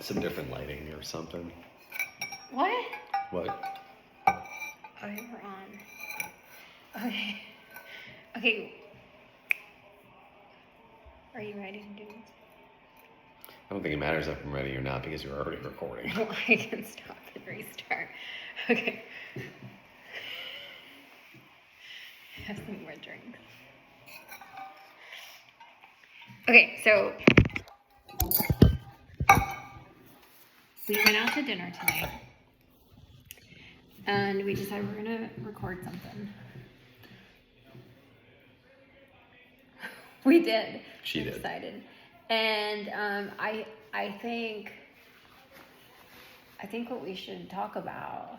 some different lighting or something. What? What? Okay, we're on. Okay. Okay. Are you ready to do this? I don't think it matters if I'm ready or not because you're already recording. Well, I can stop and restart. Okay. Have some more drinks. Okay, so we went out to dinner tonight, and we decided we're gonna record something. We did. She did. Decided, and I think what we should talk about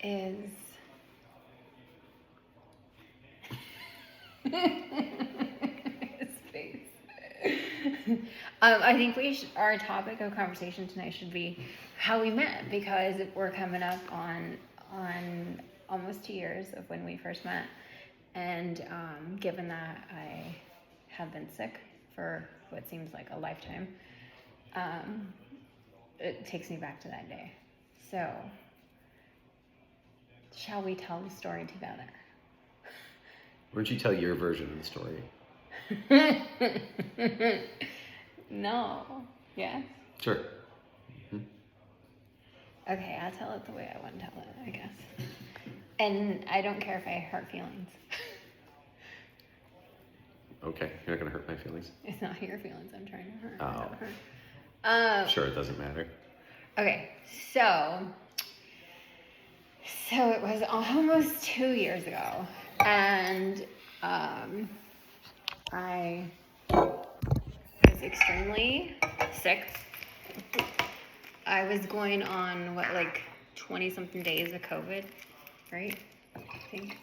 is his face. I think our topic of conversation tonight should be how we met, because we're coming up on almost 2 years of when we first met, and given that I have been sick for what seems like a lifetime, it takes me back to that day. So, shall we tell the story together? Why don't you tell your version of the story? No. Yes? Sure. Mm-hmm. Okay, I'll tell it the way I want to tell it, I guess. And I don't care if I hurt feelings. Okay, you're not going to hurt my feelings? It's not your feelings I'm trying to hurt. Oh. Sure, it doesn't matter. Okay, so it was almost 2 years ago, and I was extremely sick. I was going on, 20-something days of COVID, right? I think.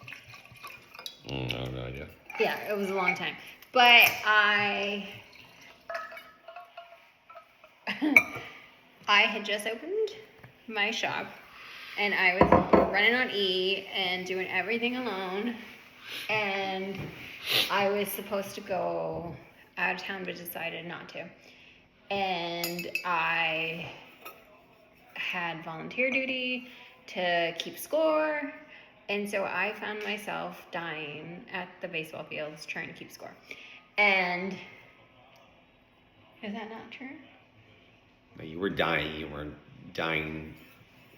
I have no idea. Yeah, it was a long time. But I had just opened my shop, and I was running on E and doing everything alone. And I was supposed to go out of town, but decided not to. And I had volunteer duty to keep score. And so I found myself dying at the baseball fields trying to keep score. And is that not true? No, you were dying. You weren't dying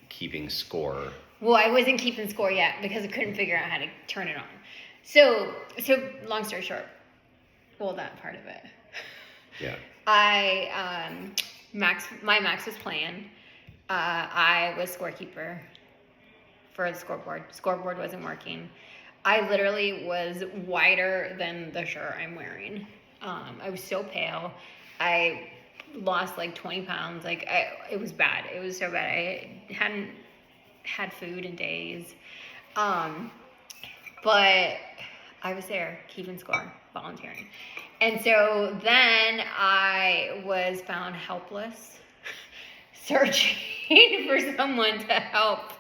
keeping score. Well, I wasn't keeping score yet because I couldn't figure out how to turn it on. So long story short, well, that part of it. Yeah. My Max was playing. I was scorekeeper for the scoreboard. Scoreboard wasn't working. I literally was whiter than the shirt I'm wearing. I was so pale. I lost 20 pounds. It was bad. It was so bad. I hadn't had food in days. But I was there keeping score, volunteering. And so then I was found helpless, searching for someone to help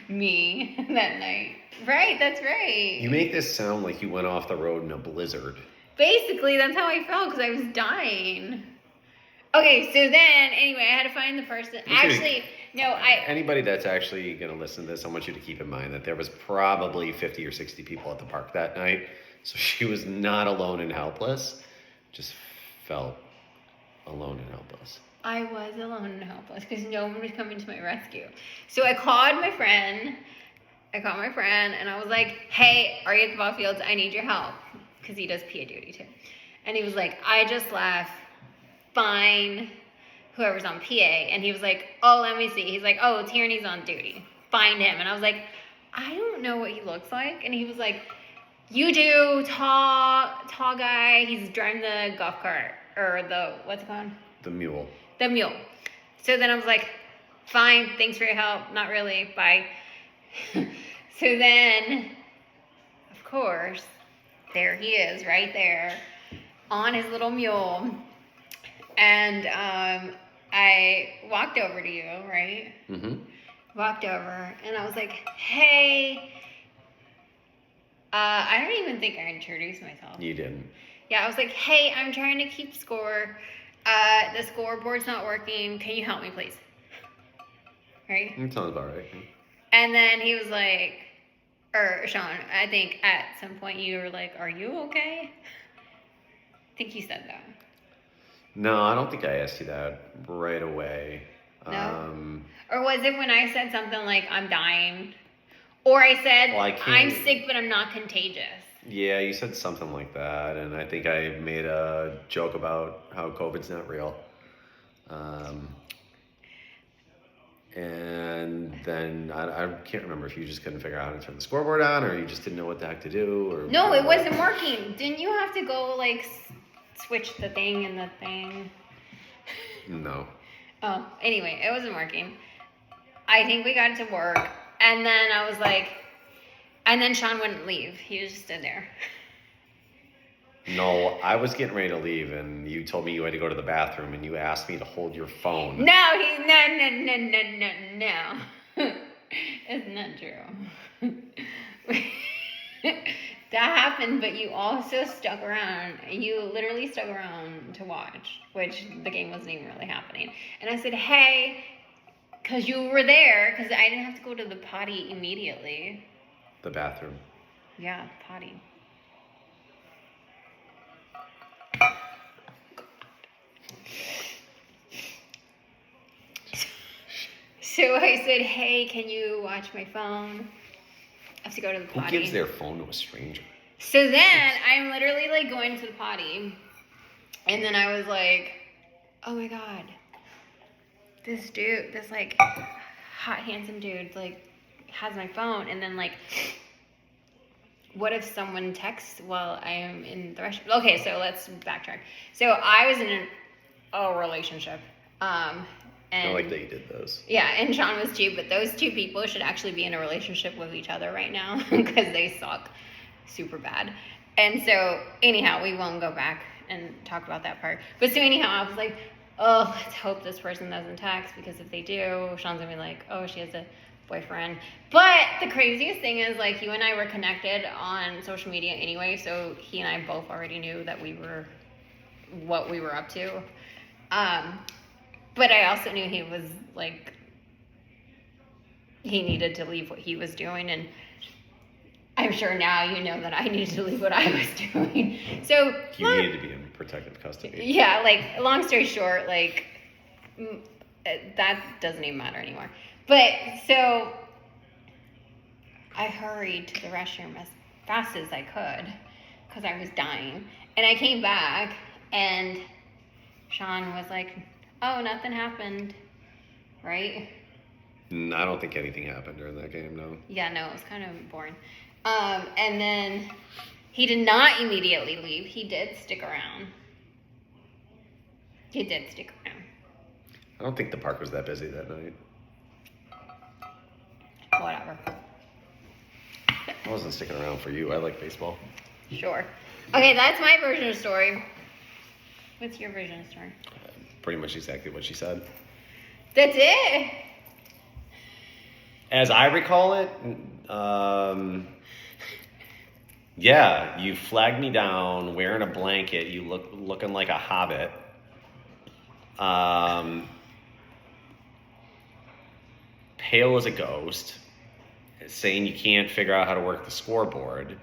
me that night. Right, that's right. You make this sound like you went off the road in a blizzard. Basically, that's how I felt because I was dying. Okay, so then, anyway, I had to find the person. Anybody that's actually going to listen to this, I want you to keep in mind that there was probably 50 or 60 people at the park that night. So she was not alone and helpless. Just felt alone and helpless. I was alone and helpless because no one was coming to my rescue. So I called my friend. And I was like, hey, are you at the ball fields? I need your help. Because he does PA duty too. And he was like, I just left. Find whoever's on PA. And he was like, oh, let me see. He's like, oh, Tierney's on duty. Find him. And I was like, I don't know what he looks like. And he was like, you do, tall guy. He's driving the golf cart. Or what's it called? The Mule. The Mule. So then I was like, fine, thanks for your help. Not really, bye. So then, of course, there he is, right there, on his little mule. And I walked over to you, right? Mm-hmm. Walked over, and I was like, hey, I don't even think I introduced myself. You didn't. Yeah, I was like, hey, I'm trying to keep score. The scoreboard's not working. Can you help me, please? Right? That sounds about right. And then he was like, or Sean, I think at some point you were like, are you okay? I think you said that. No, I don't think I asked you that right away. No? Or was it when I said something like, I'm dying? Or I said, I'm sick, but I'm not contagious. Yeah, you said something like that, and I think I made a joke about how COVID's not real. And then I can't remember if you just couldn't figure out how to turn the scoreboard on, or you just didn't know what the heck to do, or no, it wasn't working. Didn't you have to go like switch the thing and the thing? No. Oh, anyway, it wasn't working. I think we got to work, and then I was like, and then Sean wouldn't leave. He just stood there. No, I was getting ready to leave, and you told me you had to go to the bathroom, and you asked me to hold your phone. No. It's not true. That happened, but you also stuck around. You literally stuck around to watch, which the game wasn't even really happening. And I said, hey, because you were there, because I didn't have to go to the potty immediately. The bathroom. Yeah, potty. So I said, hey, can you watch my phone? I have to go to the potty. Who gives their phone to a stranger? So then I'm literally like going to the potty. And then I was like, oh my God. This dude, this like hot, handsome dude, like has my phone. And then like, what if someone texts while I am in the restroom? Okay, so let's backtrack. So I was in a relationship. And I like that you did those. Yeah, and Sean was too, but those two people should actually be in a relationship with each other right now because they suck super bad. And so, anyhow, we won't go back and talk about that part. But so anyhow, I was like, oh, let's hope this person doesn't text, because if they do, Sean's gonna be like, oh, she has a boyfriend. But the craziest thing is, like, you and I were connected on social media anyway, so he and I both already knew that what we were up to. But I also knew he was, like, he needed to leave what he was doing, and I'm sure now you know that I needed to leave what I was doing. So you needed to be in protective custody. Yeah, like, long story short, like, that doesn't even matter anymore. But, so, I hurried to the restroom as fast as I could, because I was dying. And I came back, and Sean was like, oh, nothing happened, right? I don't think anything happened during that game, no. Yeah, no, it was kind of boring. And then he did not immediately leave. He did stick around. I don't think the park was that busy that night. Whatever. I wasn't sticking around for you. I like baseball. Sure. Okay, that's my version of the story. What's your version of the story? Pretty much exactly what she said. That's it? As I recall it, yeah, you flagged me down wearing a blanket. You looking like a hobbit. Pale as a ghost, saying you can't figure out how to work the scoreboard.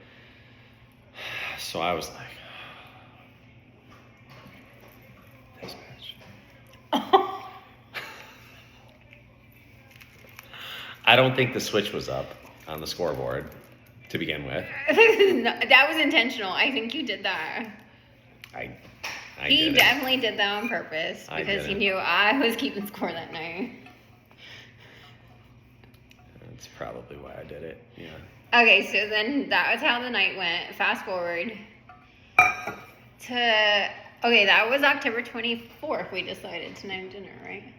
So I was like, this bitch. I don't think the switch was up on the scoreboard to begin with. That was intentional. I think you did that. He definitely did that on purpose because he knew I was keeping score that night. That's probably why I did it. Yeah. Okay, so then that was how the night went. Fast forward to that was October 24th. We decided to have dinner, right?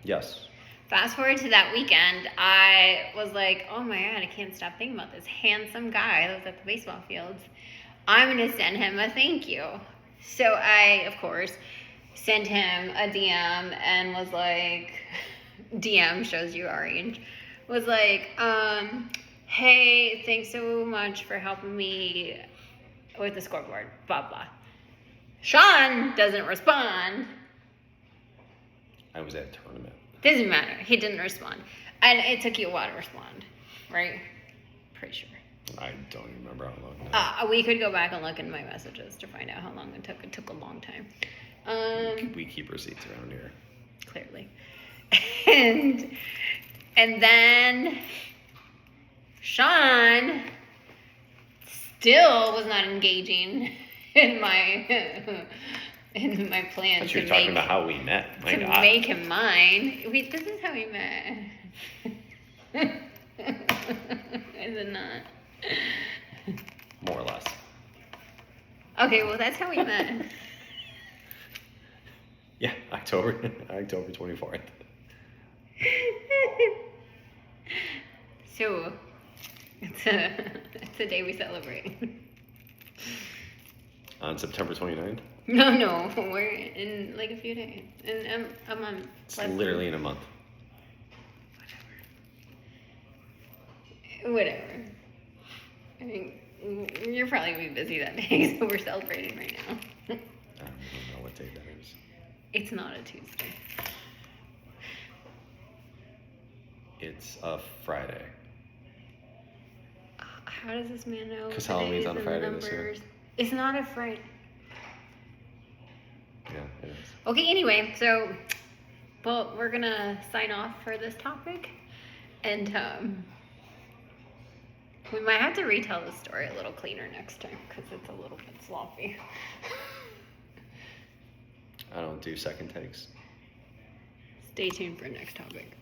Yes. Fast forward to that weekend, I was like, oh my God, I can't stop thinking about this handsome guy that was at the baseball fields. I'm going to send him a thank you. So I, of course, sent him a DM and was like, DM shows you our age, was like, hey, thanks so much for helping me with the scoreboard, blah, blah. Sean doesn't respond. I was at a tournament. Doesn't matter. He didn't respond. And it took you a while to respond, right? Pretty sure. I don't even remember how long. No. We could go back and look in my messages to find out how long it took. It took a long time. We keep receipts around here. Clearly. And then Sean still was not engaging in my plan You're talking about how we met. My God. make him mine. Wait, this is how we met. Is it not? More or less. Okay, well that's how we met. Yeah, October 24th. So it's a day we celebrate. On September 29th? No, we're in like a few days. In a month. It's literally in a month. Whatever. I mean, you're probably gonna be busy that day, so we're celebrating right now. I don't even know what day that is. It's not a Tuesday. It's a Friday. How does this man know? 'Cause the Halloween's days on and Friday the this year. numbers? It's not a Friday. Yeah, it is. Okay, anyway, so, well, we're gonna sign off for this topic, and we might have to retell the story a little cleaner next time because it's a little bit sloppy. I don't do second takes. Stay tuned for next topic.